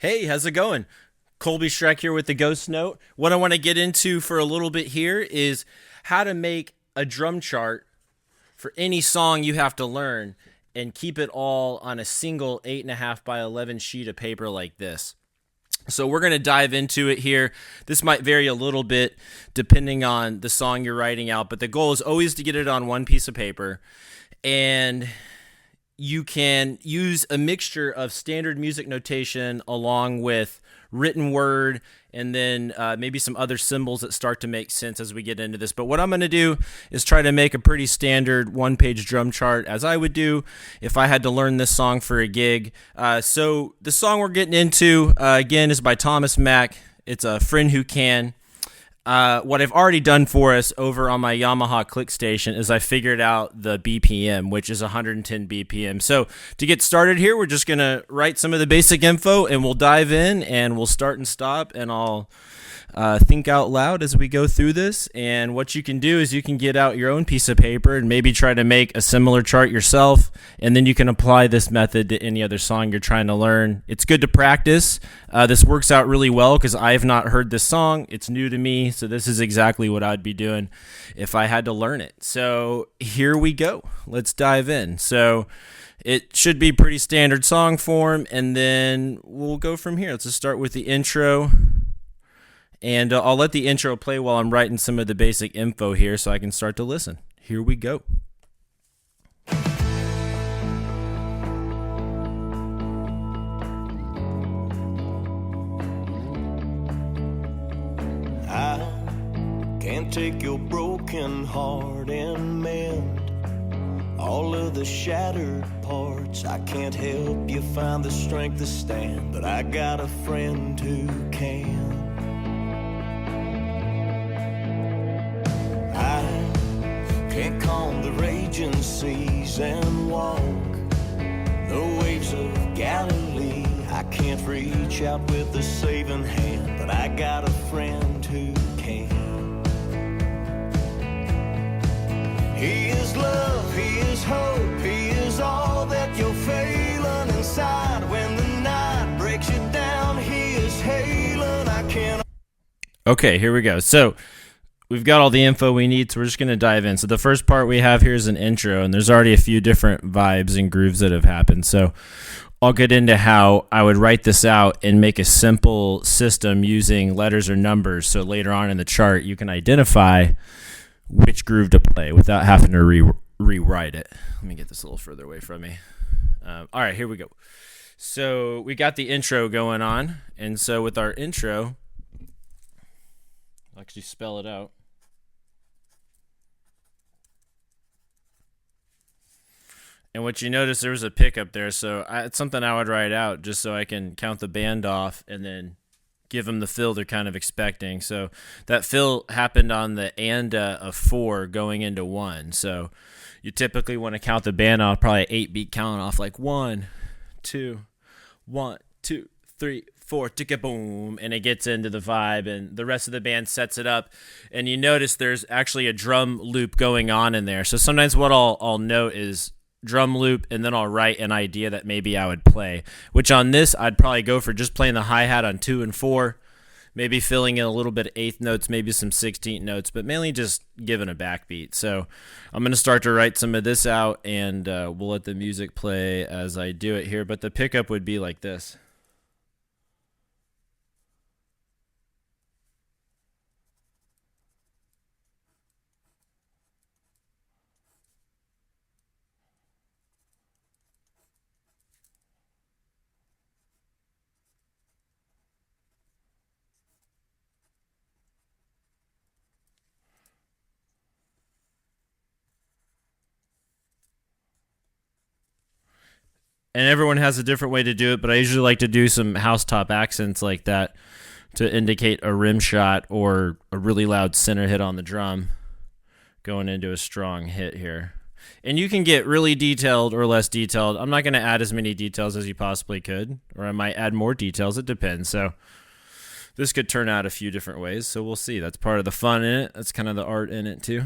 Hey, how's it going? Colby Schreck here with the Ghost Note. What I want to get into for a little bit here is how to make a drum chart for any song you have to learn and keep it all on a single 8.5 by 11 sheet of paper like this. So we're going to dive into it here. This might vary a little bit depending on the song you're writing out, but the goal is always to get it on one piece of paper. And you can use a mixture of standard music notation along with written word and then maybe some other symbols that start to make sense as we get into this. But what I'm going to do is try to make a pretty standard one-page drum chart as I would do if I had to learn this song for a gig. So the song we're getting into, again, is by Thomas Mack. It's A Friend Who Can. What I've already done for us over on my Yamaha click station is I figured out the BPM, which is 110 BPM. So to get started here, we're just going to write some of the basic info and we'll dive in and we'll start and stop and I'll think out loud as we go through this. And what you can do is you can get out your own piece of paper and maybe try to make a similar chart yourself. And then you can apply this method to any other song you're trying to learn. It's good to practice. This works out really well because I have not heard this song. It's new to me. So this is exactly what I'd be doing if I had to learn it. So here we go. Let's dive in. So it should be pretty standard song form. And then we'll go from here. Let's just start with the intro. And I'll let the intro play while I'm writing some of the basic info here so I can start to listen. Here we go. I can't take your broken heart and mend all of the shattered parts. I can't help you find the strength to stand, but I got a friend who can. I can't calm the raging seas and walk the waves of Galilee. I can't reach out with a saving hand, but I got a friend who can. He is love, he is hope, he is all that you're failing inside. When the night breaks you down, he is hailing. I can't. Okay, here we go. So we've got all the info we need, so we're just going to dive in. So the first part we have here is an intro, and there's already a few different vibes and grooves that have happened. So I'll get into how I would write this out and make a simple system using letters or numbers. So later on in the chart, you can identify which groove to play without having to rewrite it. Let me get this a little further away from me. All right, here we go. So we got the intro going on, and so with our intro, I'll actually spell it out. And what you notice, there was a pickup there, so it's something I would write out just so I can count the band off and then give them the fill they're kind of expecting. So that fill happened on the and of 4 going into 1. So you typically want to count the band off, probably 8-beat count off, like 1, 2, 1, 2, 3, 4, ticka boom, and it gets into the vibe, and the rest of the band sets it up. And you notice there's actually a drum loop going on in there. So sometimes what I'll note is drum loop, and then I'll write an idea that maybe I would play, which on this I'd probably go for just playing the hi-hat on 2 and 4, maybe filling in a little bit of 8th notes, maybe some 16th notes, but mainly just giving a backbeat. So I'm going to start to write some of this out, and we'll let the music play as I do it here, but the pickup would be like this. And everyone has a different way to do it, but I usually like to do some housetop accents like that to indicate a rim shot or a really loud center hit on the drum going into a strong hit here. And you can get really detailed or less detailed. I'm not going to add as many details as you possibly could, or I might add more details. It depends. So this could turn out a few different ways, so we'll see. That's part of the fun in it. That's kind of the art in it too.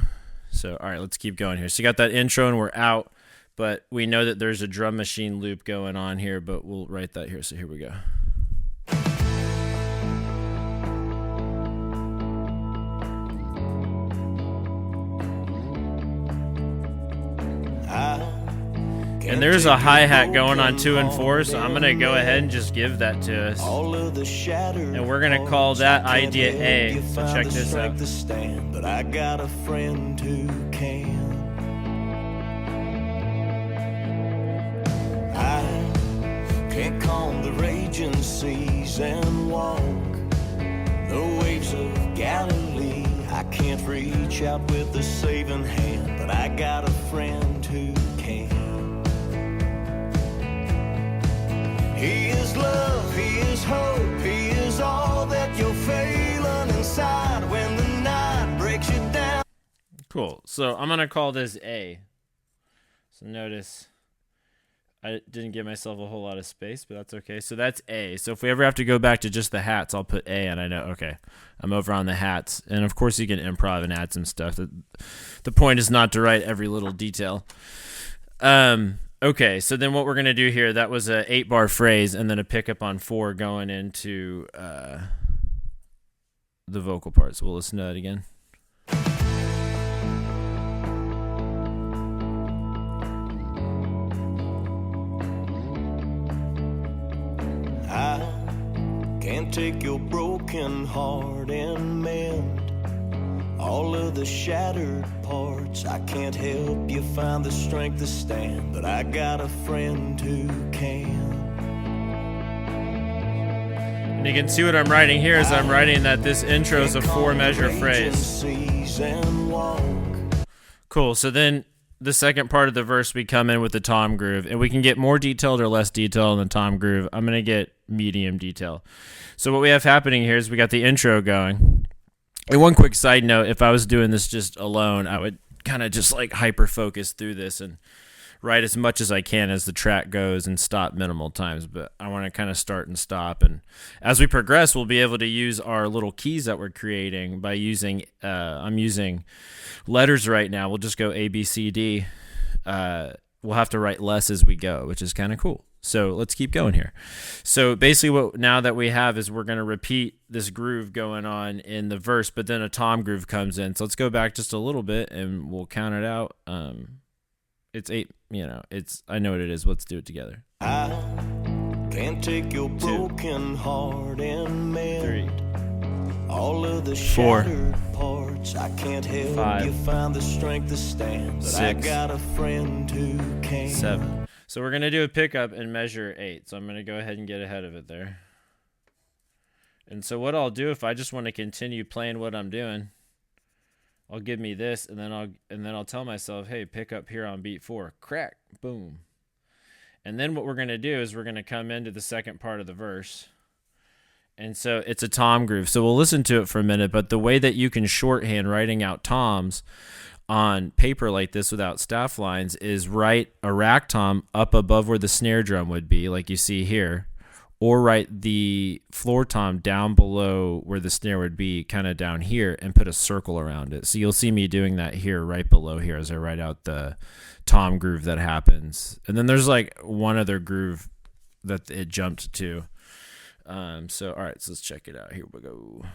So, all right, let's keep going here. So you got that intro and we're out. But we know that there's a drum machine loop going on here, but we'll write that here. So here we go. And there's a hi-hat going on 2 and 4, so I'm going to go ahead and just give that to us. And we're going to call that idea A. So check this out. But I got a friend who can. I can't calm the raging seas and walk the waves of Galilee. I can't reach out with a saving hand, but I got a friend who can. He is love, he is hope, he is all that you're feeling inside when the night breaks you down. Cool. So I'm going to call this A. So notice I didn't give myself a whole lot of space, but that's okay. So that's A. So if we ever have to go back to just the hats, I'll put A, and I know, okay, I'm over on the hats. And, of course, you can improv and add some stuff. The point is not to write every little detail. Okay, so then what we're going to do here, that was a 8-bar phrase and then a pickup on 4 going into the vocal parts. We'll listen to that again. I can't take your broken heart and mend all of the shattered parts. I can't help you find the strength to stand, but I got a friend who can. And you can see what I'm writing here is I'm writing that this intro is a 4-measure phrase. Cool, so then the second part of the verse, we come in with the tom groove, and we can get more detailed or less detailed in the tom groove. I'm going to get medium detail. So what we have happening here is we got the intro going. And one quick side note, if I was doing this just alone, I would kind of just like hyper-focus through this and write as much as I can as the track goes and stop minimal times. But I want to kind of start and stop. And as we progress, we'll be able to use our little keys that we're creating by using, I'm using letters right now. We'll just go A, B, C, D. We'll have to write less as we go, which is kind of cool. So let's keep going here. So basically what now that we have is we're going to repeat this groove going on in the verse, but then a tom groove comes in. So let's go back just a little bit and we'll count it out. It's 8, I know what it is. Let's do it together. I can't take your broken heart and mend 3, all of the 4, shattered parts. I can't help 5, you find the strength to stand, but 6, I got a friend who can. 7. So we're going to do a pickup and measure 8. So I'm going to go ahead and get ahead of it there. And so what I'll do if I just want to continue playing what I'm doing, I'll give me this, and then I'll tell myself, hey, pick up here on beat 4. Crack, boom. And then what we're going to do is we're going to come into the second part of the verse. And so it's a tom groove. So we'll listen to it for a minute, but the way that you can shorthand writing out toms on paper like this without staff lines is write a rack tom up above where the snare drum would be, like you see here, or write the floor tom down below where the snare would be, kind of down here, and put a circle around it. So you'll see me doing that here, right below here, as I write out the tom groove that happens. And then there's like one other groove that it jumped to. So all right, so let's check it out. Here we go.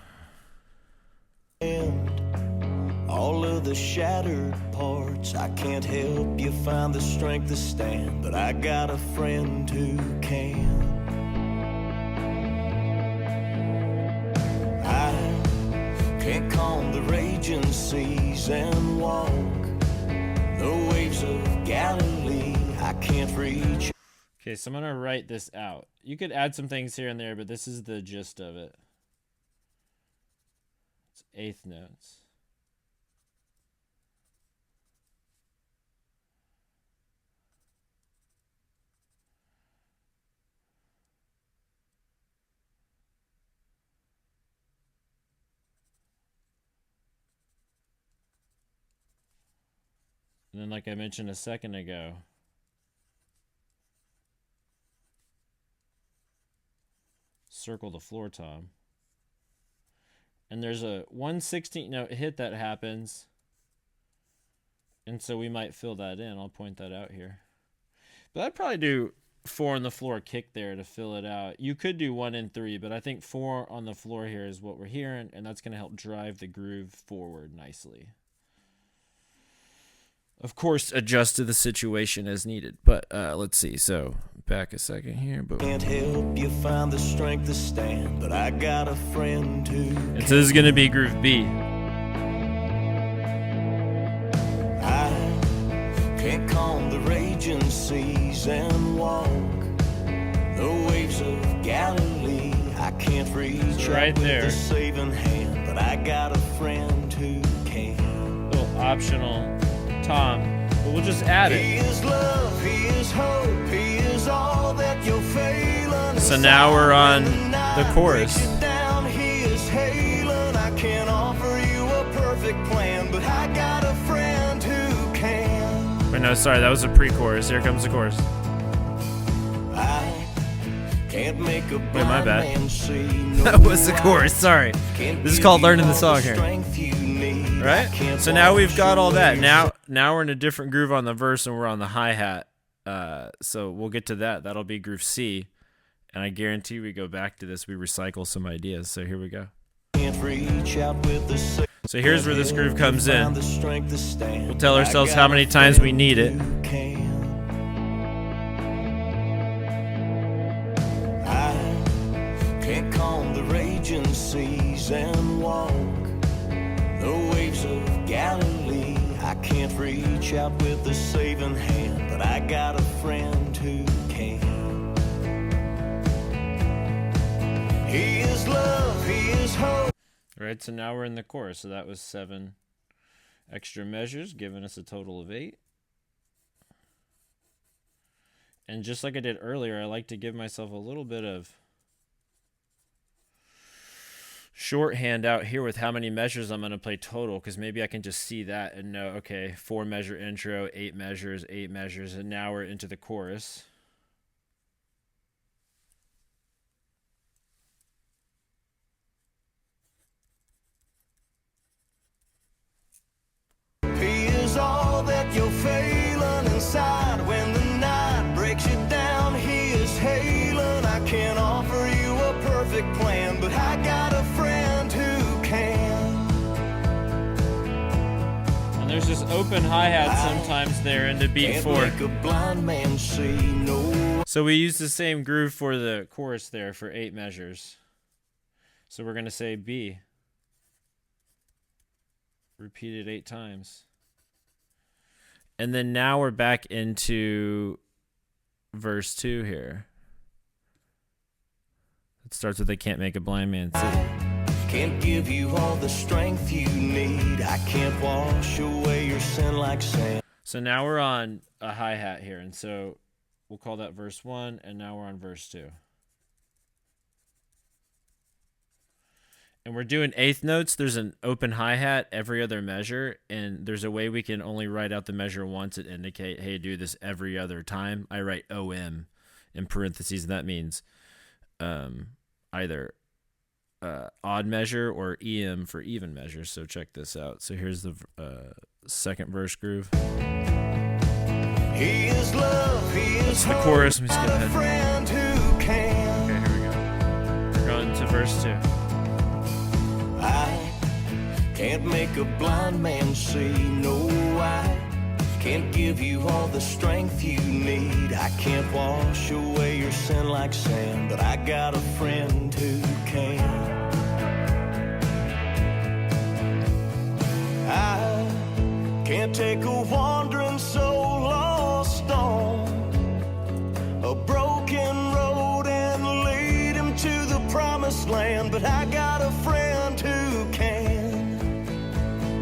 All of the shattered parts, I can't help you find the strength to stand, but I got a friend who can. I can't calm the raging seas and walk the waves of Galilee. I can't reach. Okay, so I'm going to write this out. You could add some things here and there, but this is the gist of it. It's eighth notes. And then, like I mentioned a second ago, circle the floor tom. And there's a 1/16 note hit that happens. And so we might fill that in. I'll point that out here. But I'd probably do 4 on the floor kick there to fill it out. You could do 1 and 3, but I think 4 on the floor here is what we're hearing, and that's going to help drive the groove forward nicely. Of course, adjust to the situation as needed. But let's see. So back a second here. But Can't help you find the strength to stand, but I got a friend who and so this is gonna be groove B. I can't calm the raging seas and walk the waves of Galilee. I can't reach It's right out with there. a saving hand, but I got a friend who can. Little optional tom, but we'll just add He it. is love, he is hope, he is all that you're failing. So now we're on the chorus. Breaks you down, he is hailing. I can't offer you a perfect plan, but I got a friend who can. Wait, no, sorry, that was a pre-chorus. Here comes the chorus. I can't make a blind my bad. man see no That was the chorus. light. Sorry. Can't This is give called you learning the all song here. strength you need. I Right? can't So now we've wash got all that. away Now we're in a different groove on the verse and we're on the hi-hat. So we'll get to that. That'll be groove C. And I guarantee we go back to this. We recycle some ideas. So here we go. can't reach out with the sa- So here's where this groove comes find in. the strength to stand. We'll tell I ourselves got how a many times we friend need it. who can. I can't calm the raging seas and walk the waves of Galilee. I can't reach out with a saving hand, but I got a friend who can. He is love, he is hope. All right, so now we're in the chorus. So that was 7 extra measures, giving us a total of 8. And just like I did earlier, I like to give myself a little bit of shorthand out here with how many measures I'm going to play total, because maybe I can just see that and know, okay, 4 measure intro, 8 measures, and now we're into the chorus. He is all that you're failing inside. When the night breaks you down, he is hailing. I can't offer you a perfect plan, but I got a friend who can. And there's this open hi-hat sometimes there in the beat Can't 4. make a blind man see no. So we use the same groove for the chorus there for 8 measures. So we're going to say B. Repeat it 8 times. And then now we're back into verse 2 here. It starts with I can't make a blind man see. Can't give you all the strength you need. I can't wash away your sin like sand. So now we're on a hi-hat here. And so we'll call that verse 1. And now we're on verse 2. And we're doing eighth notes. There's an open hi-hat every other measure, and there's a way we can only write out the measure once and indicate, hey, do this every other time. I write OM in parentheses, and that means either odd measure or EM for even measure. So check this out. So here's the second verse groove. He is love, he is That's the chorus. Let me skip a ahead. friend who can. Okay, here we go. We're going to verse 2. I can't make a blind man see. No, I can't give you all the strength you need. I can't wash away your sin like sand, but I got a friend who can. I can't take a wandering soul lost on a broken road and lead him to the promised land, but I got a friend who can.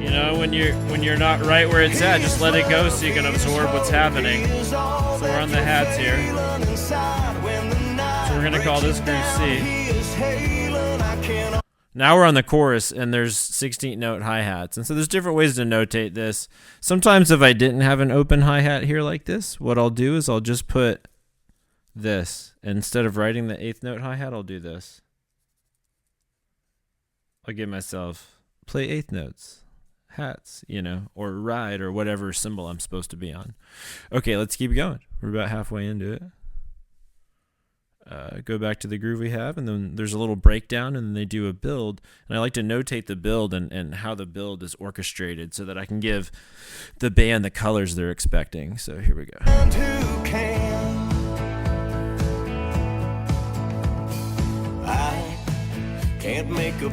You know, when you're not right where it's at, just let it go so you can absorb what's happening. So we're on the hats here. So we're gonna call this groove C. Now we're on the chorus, and there's 16-note hi-hats. And so there's different ways to notate this. Sometimes if I didn't have an open hi-hat here like this, what I'll do is I'll just put this. Instead of writing the 8th note hi-hat, I'll do this. I'll give myself play 8th notes, hats, you know, or ride, or whatever symbol I'm supposed to be on. Okay, let's keep going. We're about halfway into it. go back to the groove we have, and then there's a little breakdown, and then they do a build. And I like to notate the build and how the build is orchestrated so that I can give the band the colors they're expecting. So here we go.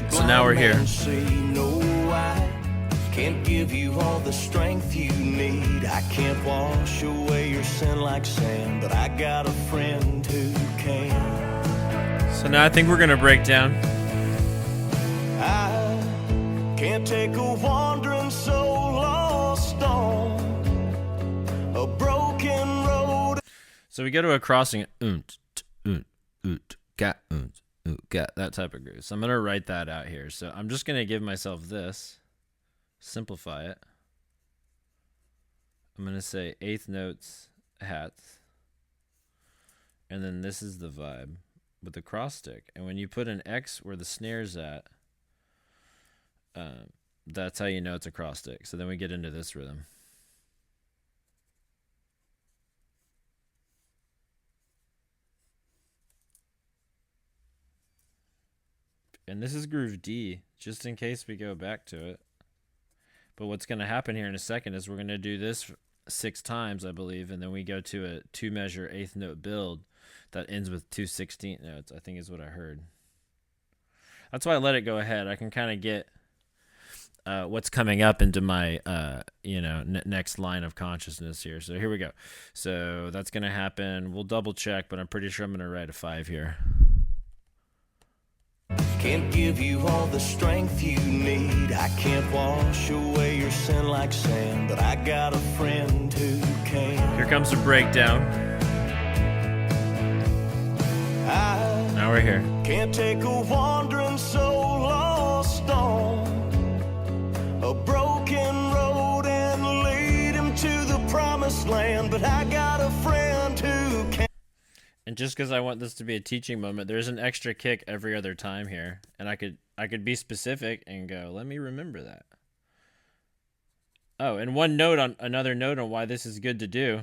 So now we're here. Can't give you all the strength you need. I can't wash away your sin like sand, but I got a friend who can. So now I think we're gonna break down. I can't take a wandering soul lost on a broken road. So we go to a crossing, got, that type of groove. So I'm gonna write that out here. So I'm just gonna give myself this. Simplify it. I'm going to say eighth notes, hats. And then this is the vibe with the cross stick. And when you put an X where the snare's at, that's how you know it's a cross stick. So then we get into this rhythm. And this is groove D, just in case we go back to it. But what's going to happen here in a second is we're going to do this 6 times, I believe, and then we go to a 2-measure 8th note build that ends with 2 16th notes, I think is what I heard. That's why I let it go ahead. I can kind of get what's coming up into my next line of consciousness here. So here we go. So that's going to happen. We'll double check, but I'm pretty sure I'm going to write a 5 here. Can't give you all the strength you need. I can't wash away your sin like sand, but I got a friend who can. Here comes the breakdown. Now we're here. Can't take a wandering soul lost on a broken road and lead him to the promised land, but I got a friend who can. And just because I want this to be a teaching moment, there's an extra kick every other time here. And I could be specific and go, let me remember that. Oh, and another note on why this is good to do.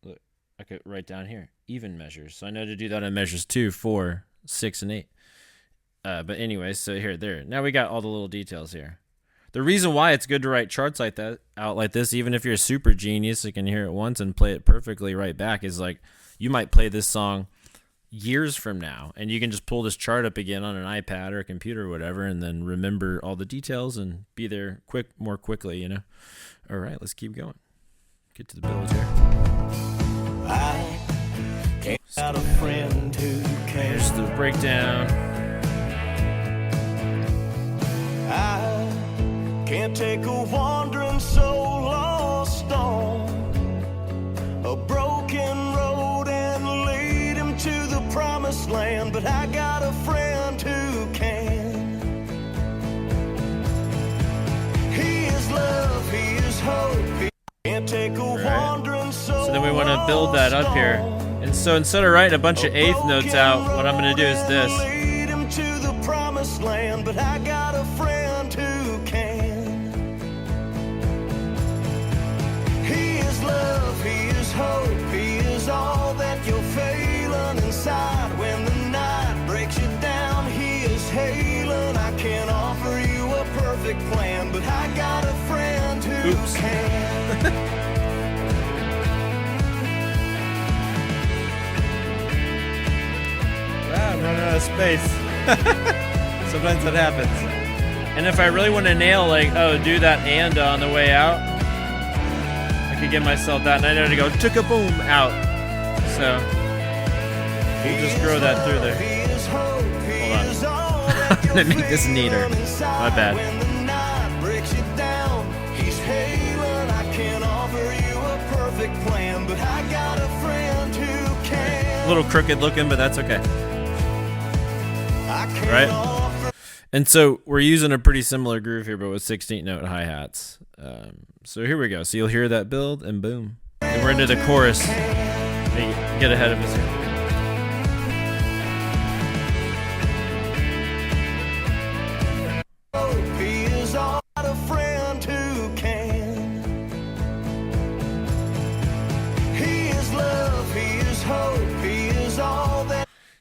Look, I could write down here, even measures. So I know to do that on measures 2, 4, 6, and 8. But anyway, so there. Now we got all the little details here. The reason why it's good to write charts like that out like this, even if you're a super genius, you can hear it once and play it perfectly right back, is like you might play this song years from now, and you can just pull this chart up again on an iPad or a computer or whatever, and then remember all the details and be there more quickly, you know? All right, let's keep going. Get to the build here. I can't got a friend who can. Here's the breakdown. I can't take a wandering soul lost on a broken road and lead him to the promised land, but I got a friend who can. He is love, he is hope, he can't take a wandering soul. So then we want to build that up here. And so instead of writing a bunch of eighth notes out, what I'm going to do is this. Lead him to the promised land, but I got a friend who can. He is love, he is hope, he is all that you're feeling inside. When the night breaks you down, he is hailing. I can't offer you a perfect plan, but I got a friend who can. Wow, I'm running out of space. Sometimes that happens. And if I really want to nail, like, do that and on the way out, I could give myself that, and I know to go tick-a-boom out. So we'll just throw that through there. Hold on. I'm gonna make this neater. My bad. A little crooked looking, but that's okay. Right? And so we're using a pretty similar groove here, but with 16th note hi-hats. So here we go. So you'll hear that build, and boom. And we're into the chorus. Get ahead of us here.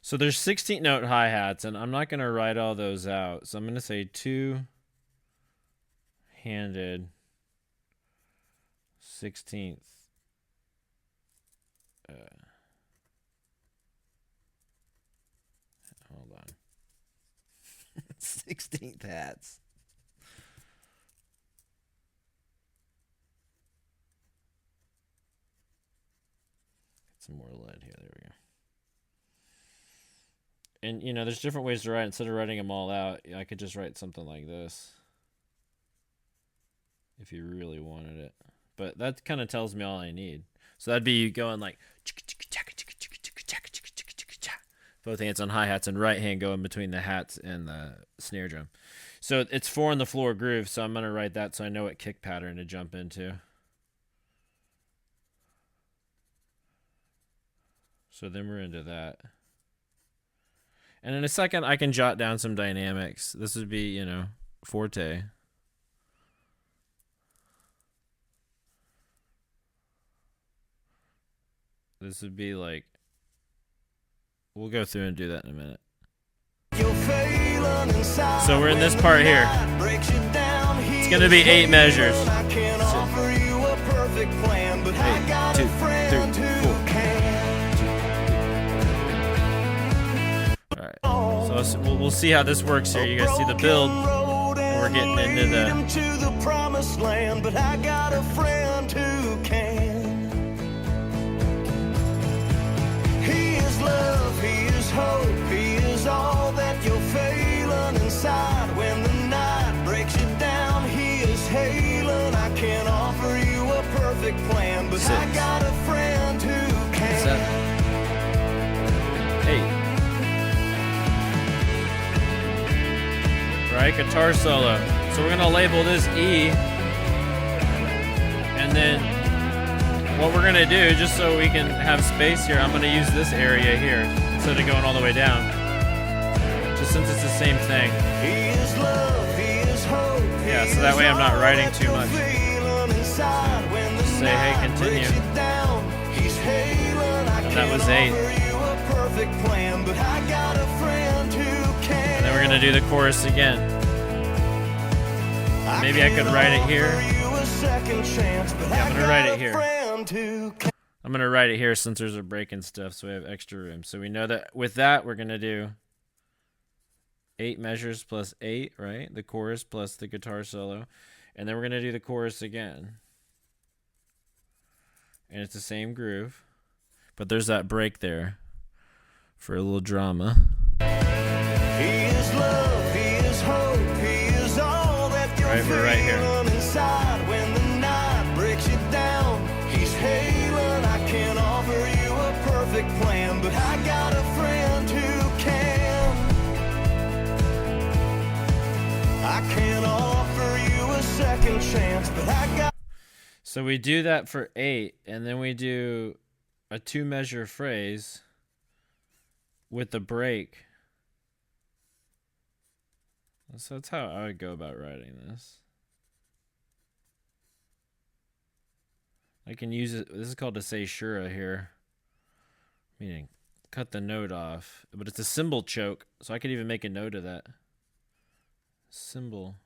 So there's 16 note hi-hats, and I'm not going to write all those out. So I'm going to say two-handed 16th. Hold on. 16th hats. Get some more lead here. There we go. And, you know, there's different ways to write. Instead of writing them all out, I could just write something like this if you really wanted it. But that kind of tells me all I need. So that'd be you going like both hands on hi-hats and right hand going between the hats and the snare drum. So it's 4 on the floor groove, so I'm going to write that so I know what kick pattern to jump into. So then we're into that. And in a second, I can jot down some dynamics. This would be, you know, forte. This would be like, we'll go through and do that in a minute. So we're in this part here. It's going to be 8 measures. 8, 2, 3, 4. Alright, so we'll see how this works here. You guys see the build. We're getting into the promised land, but I got a friend who can. He is love, he is hope, he is all that you're feeling inside. When the night breaks you down, he is hailing. I can't offer you a perfect plan, but 6, I got a friend who can. 7, 8. Right, guitar solo. So we're gonna label this E, and then what we're gonna do, just so we can have space here, I'm gonna use this area here instead of going all the way down. Just since it's the same thing. Yeah, so that way I'm not writing too much. Just say, hey, continue. And that was 8. And then we're gonna do the chorus again. Maybe I could write it here. Yeah, I'm gonna write it here. I'm gonna write it here since there's a break and stuff, so we have extra room. So we know that with that we're gonna do 8 measures plus 8, right? The chorus plus the guitar solo, and then we're gonna do the chorus again. And it's the same groove, but there's that break there for a little drama. He is love, he is hope, he is all that you're right, we're right here. Inside when the night breaks you down, he's hailing. I can't offer you a perfect plan, but I got a friend who can. I can't offer you a second chance, but I got. So we do that for 8, and then we do a 2 measure phrase with the break. So that's how I would go about writing this. I can use it. This is called a seishura here, meaning cut the note off. But it's a cymbal choke, so I could even make a note of that. Cymbal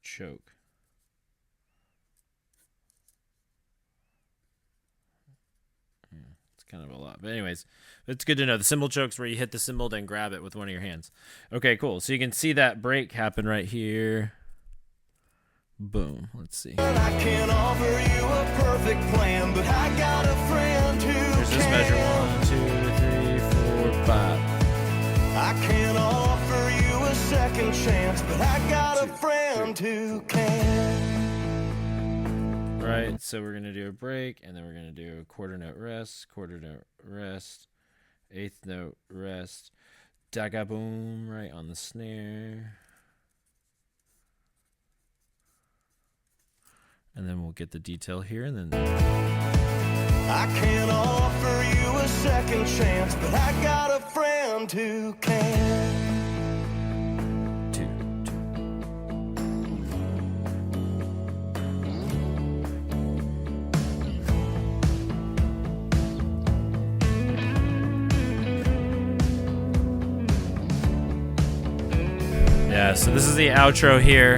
choke. It's kind of a lot. But anyways, it's good to know. The cymbal choke's where you hit the cymbal, then grab it with one of your hands. Okay, cool. So you can see that break happen right here. Boom. Let's see. I can't offer you a perfect plan, but I got a friend who Here's this measure. 1, 2, 3, 4, 5. I can't offer you a second chance, but I got a friend who can. Right, so we're going to do a break, and then we're going to do a quarter note rest, 8th note rest, daga boom, right on the snare. And then we'll get the detail here, and then I can't offer you a second chance, but I got a friend who can. 2, 2. Yeah, so this is the outro here,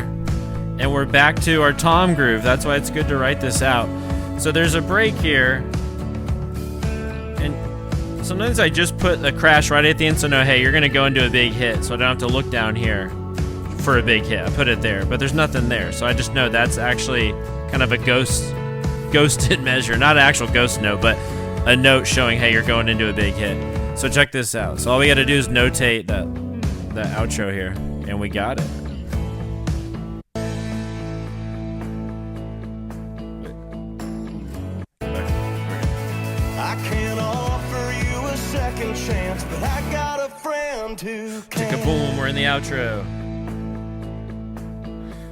and we're back to our tom groove. That's why it's good to write this out. So there's a break here, and sometimes I just put a crash right at the end so no, hey, you're going to go into a big hit, so I don't have to look down here for a big hit. I put it there, but there's nothing there, so I just know that's actually kind of a ghosted measure. Not an actual ghost note, but a note showing, hey, you're going into a big hit. So check this out. So all we got to do is notate that outro here, and we got it. I can't offer you a second chance, but I got a friend who can. Boom, we're in the outro.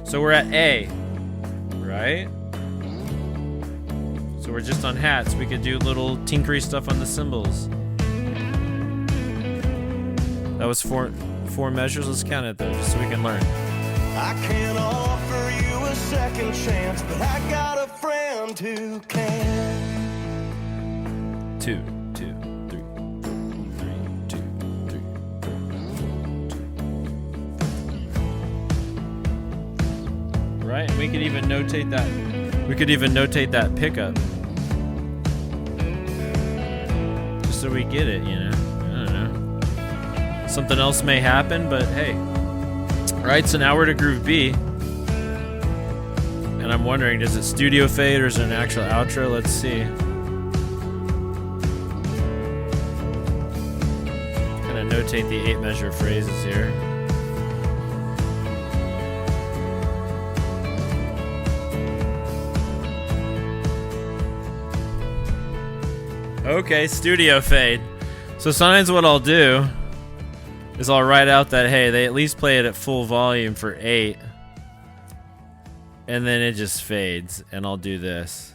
So we're at A, right? So we're just on hats. We could do little tinkery stuff on the cymbals. That was four measures. Let's count it though, just so we can learn. I can't offer you a second chance, but I got a friend who can. 2, 2, 3, 4, 3, 2, 3. Right, and we could even notate that. We could even notate that pickup, just so we get it. You know, I don't know. Something else may happen, but hey. All right, so now we're to groove B, and I'm wondering, does it studio fade or is it an actual outro? Let's see. Gonna notate the 8 measure phrases here. Okay, studio fade. So sometimes what I'll do is I'll write out that, hey, they at least play it at full volume for 8. And then it just fades. And I'll do this.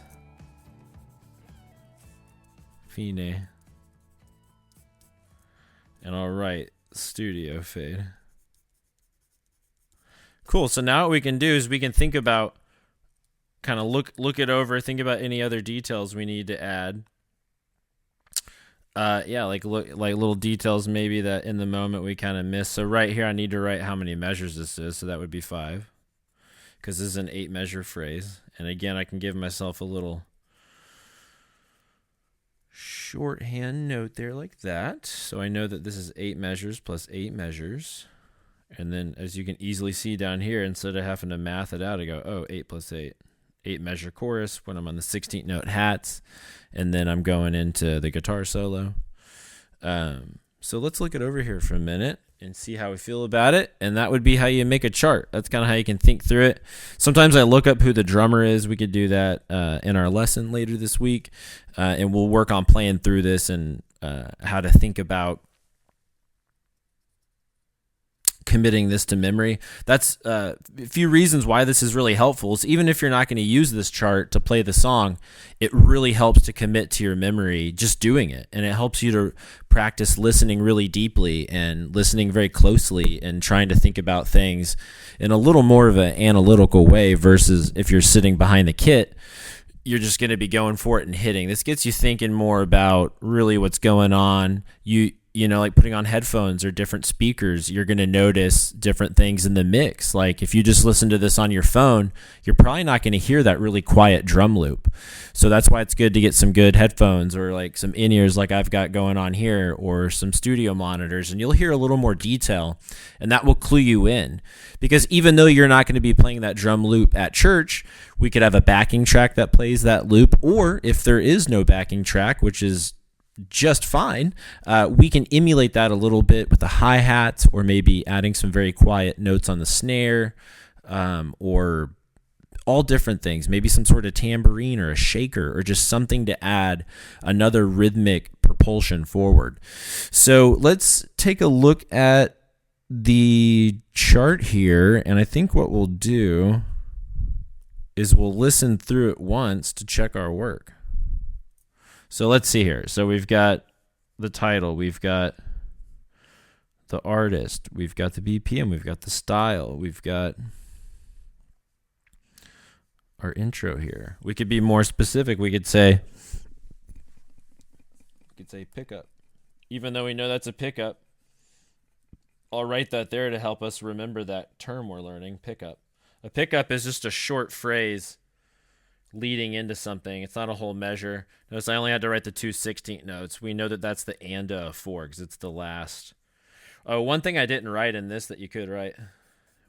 Fine. And I'll write studio fade. Cool. So now what we can do is we can think about, kind of look it over, think about any other details we need to add. Yeah, like little details maybe that in the moment we kind of miss. So right here I need to write how many measures this is, so that would be 5. Because this is an 8 measure phrase. And again, I can give myself a little shorthand note there like that. So I know that this is 8 measures plus 8 measures. And then as you can easily see down here, instead of having to math it out, I go, oh, 8 plus 8. 8 measure chorus when I'm on the 16th note hats, and then I'm going into the guitar solo. So let's look it over here for a minute and see how we feel about it, and that would be how you make a chart. That's kind of how you can think through it. Sometimes I look up who the drummer is. We could do that in our lesson later this week, and we'll work on playing through this and how to think about committing this to memory. That's a few reasons why this is really helpful. Is even if you're not going to use this chart to play the song, it really helps to commit to your memory just doing it. And it helps you to practice listening really deeply and listening very closely and trying to think about things in a little more of an analytical way versus if you're sitting behind the kit, you're just going to be going for it and hitting. This gets you thinking more about really what's going on. You know, like putting on headphones or different speakers, you're going to notice different things in the mix. Like if you just listen to this on your phone, you're probably not going to hear that really quiet drum loop. So that's why it's good to get some good headphones or like some in-ears like I've got going on here or some studio monitors, and you'll hear a little more detail, and that will clue you in. Because even though you're not going to be playing that drum loop at church, we could have a backing track that plays that loop, or if there is no backing track, which is just fine, we can emulate that a little bit with the hi-hats or maybe adding some very quiet notes on the snare, or all different things, maybe some sort of tambourine or a shaker or just something to add another rhythmic propulsion forward. So let's take a look at the chart here, and I think what we'll do is we'll listen through it once to check our work. So let's see here. So we've got the title, we've got the artist, we've got the BPM, we've got the style, we've got our intro here. We could be more specific. We could say pickup. Even though we know that's a pickup, I'll write that there to help us remember that term we're learning, pickup. A pickup is just a short phrase leading into something. It's not a whole measure. Notice I only had to write the 2/16 notes. We know that that's the and of 4 because it's the last. Oh, one thing I didn't write in this that you could write.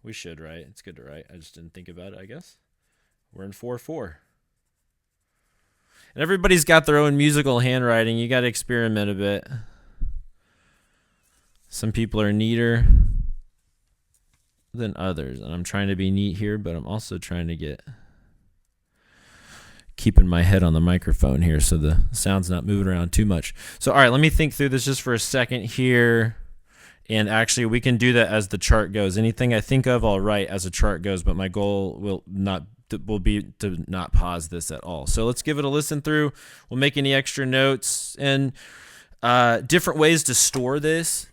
We should write. It's good to write. I just didn't think about it, I guess. We're in 4/4. And everybody's got their own musical handwriting. You got to experiment a bit. Some people are neater than others. And I'm trying to be neat here, but I'm also trying to keeping my head on the microphone here so the sound's not moving around too much. So, all right, let me think through this just for a second here. And actually, we can do that as the chart goes. Anything I think of, I'll write as a chart goes, but my goal will be to not pause this at all. So let's give it a listen through. We'll make any extra notes and different ways to store this.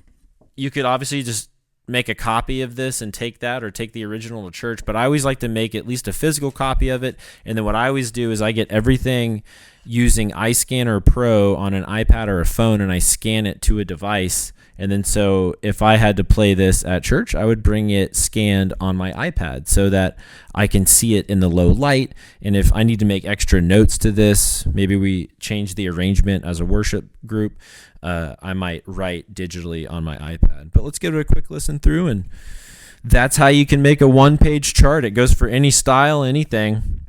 You could obviously just make a copy of this and take that, or take the original to church, but I always like to make at least a physical copy of it. And then what I always do is I get everything using iScanner Pro on an iPad or a phone, and I scan it to a device. And then so if I had to play this at church, I would bring it scanned on my iPad so that I can see it in the low light. And if I need to make extra notes to this, maybe we change the arrangement as a worship group, I might write digitally on my iPad. But let's give it a quick listen through, and that's how you can make a one-page chart. It goes for any style, anything.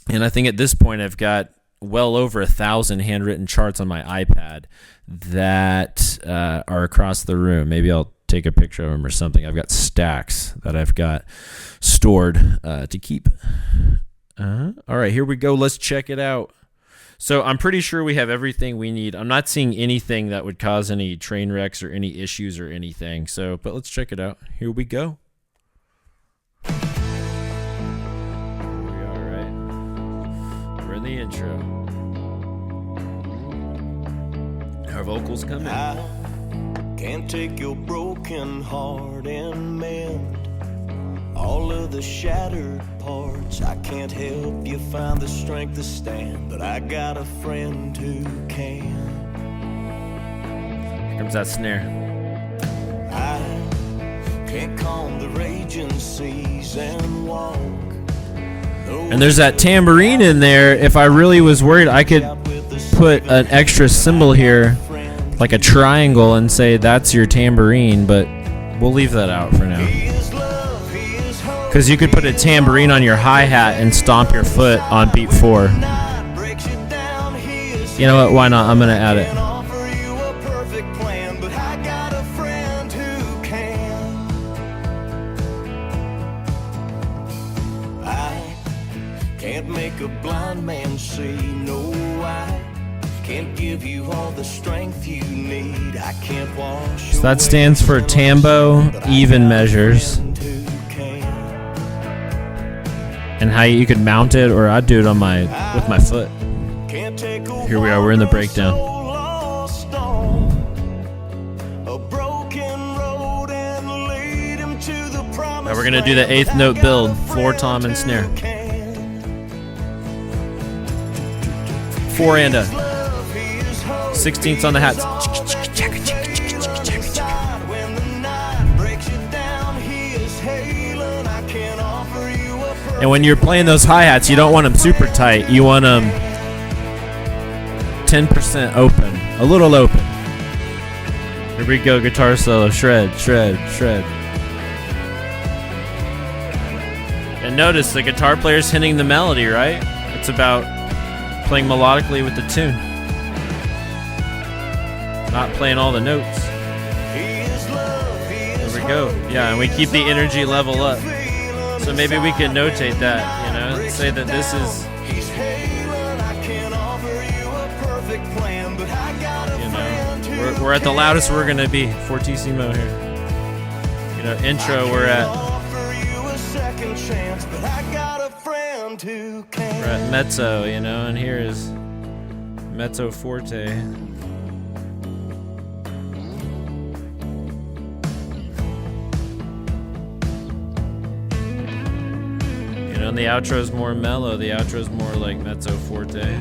And I think at this point I've got well over 1,000 handwritten charts on my iPad that are across the room. Maybe I'll take a picture of them or something. I've got stacks that I've got stored to keep. All right, here we go. Let's check it out. So I'm pretty sure we have everything we need. I'm not seeing anything that would cause any train wrecks or any issues or anything. So, but let's check it out. Here we go. Here we are, right? We're in the intro. Our vocals come in. I can't take your broken heart and mend all of the shattered parts. I can't help you find the strength to stand, but I got a friend who can. Here comes that snare. I can't calm the raging seas and walk. And there's that tambourine in there. If I really was worried, I could put an extra symbol here, like a triangle, and say that's your tambourine, but we'll leave that out for now. Because you could put a tambourine on your hi-hat and stomp your foot on beat 4. You know what? Why not? I'm going to add it. Can't make a blind man see, no, I can't give you all the strength you need. I can't wash. So that stands for Tambo even measures. And how you could mount it, or I'd do it on with my foot. Here we are, we're in the breakdown. Now we're gonna do the 8th note build, floor, tom, and snare. 4 and a 16ths on the hats. And when you're playing those hi-hats, you don't want them super tight. You want them 10% open, a little open. Here we go, guitar solo, shred, shred, shred. And notice the guitar player's hitting the melody, right? It's about playing melodically with the tune, not playing all the notes. There we go. Yeah, and we keep the energy level up. So maybe we can notate that, you know, say that this is, you know, we're at the loudest we're gonna be. Fortissimo here. You know, intro we're at mezzo, you know, and here is mezzo forte. And the outro is more mellow. The outro is more like mezzo forte.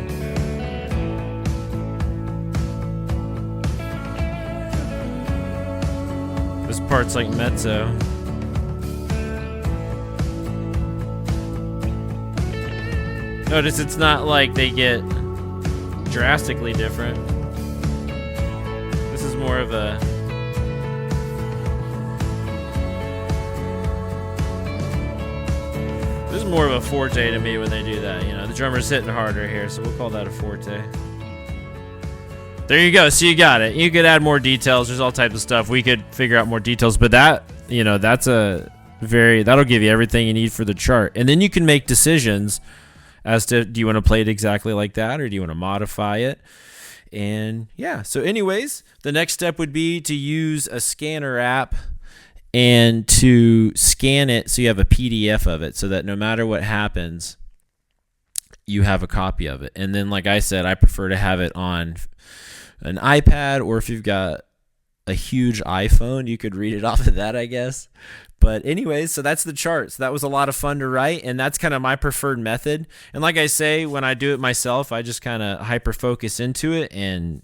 This parts like mezzo. Notice it's not like they get drastically different. This is more of a forte to me when they do that. You know, the drummer's hitting harder here, so we'll call that a forte. There you go. So you got it. You could add more details. There's all types of stuff. We could figure out more details, but that'll give you everything you need for the chart. And then you can make decisions as to, do you want to play it exactly like that, or do you want to modify it? And yeah, so anyways, the next step would be to use a scanner app and to scan it so you have a PDF of it, so that no matter what happens, you have a copy of it. And then, like I said, I prefer to have it on an iPad, or if you've got a huge iPhone, you could read it off of that, I guess. But anyways, so that's the chart. So that was a lot of fun to write, and that's kind of my preferred method. And like I say, when I do it myself, I just kind of hyper-focus into it and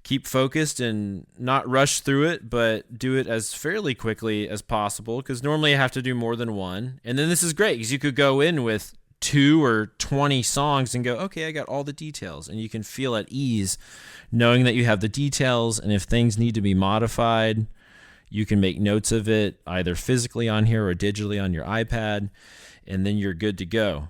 keep focused and not rush through it, but do it as fairly quickly as possible, because normally I have to do more than one. And then this is great, because you could go in with 2 or 20 songs and go, okay, I got all the details, and you can feel at ease knowing that you have the details, and if things need to be modified, you can make notes of it either physically on here or digitally on your iPad, and then you're good to go.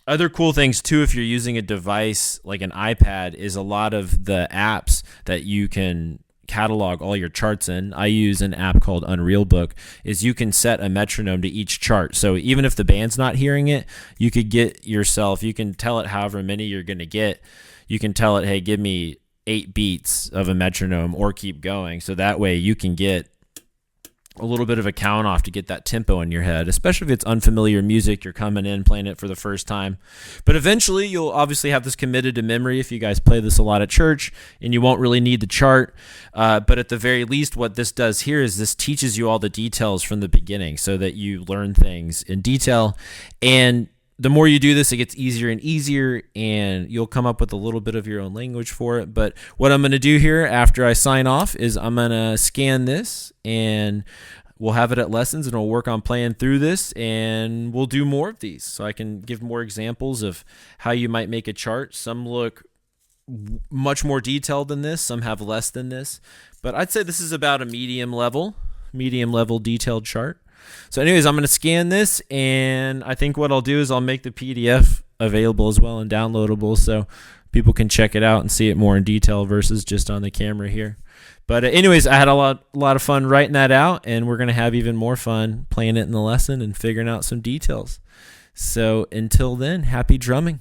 Other cool things too, if you're using a device like an iPad, is a lot of the apps that you can catalog all your charts in. I use an app called Unreal Book. Is you can set a metronome to each chart. So even if the band's not hearing it, you could get yourself, you can tell it however many you're going to get. You can tell it, hey, give me 8 beats of a metronome, or keep going. So that way you can get a little bit of a count off to get that tempo in your head, especially if it's unfamiliar music, you're coming in playing it for the first time. But eventually you'll obviously have this committed to memory if you guys play this a lot at church, and you won't really need the chart. But at the very least, what this does here is this teaches you all the details from the beginning, so that you learn things in detail. And the more you do this, it gets easier and easier, and you'll come up with a little bit of your own language for it. But what I'm going to do here after I sign off is I'm going to scan this, and we'll have it at lessons, and we'll work on playing through this, and we'll do more of these so I can give more examples of how you might make a chart. Some look much more detailed than this, some have less than this, but I'd say this is about a medium level detailed chart. So anyways, I'm going to scan this, and I think what I'll do is I'll make the PDF available as well and downloadable, so people can check it out and see it more in detail versus just on the camera here. But anyways, I had a lot of fun writing that out, and we're going to have even more fun playing it in the lesson and figuring out some details. So until then, happy drumming.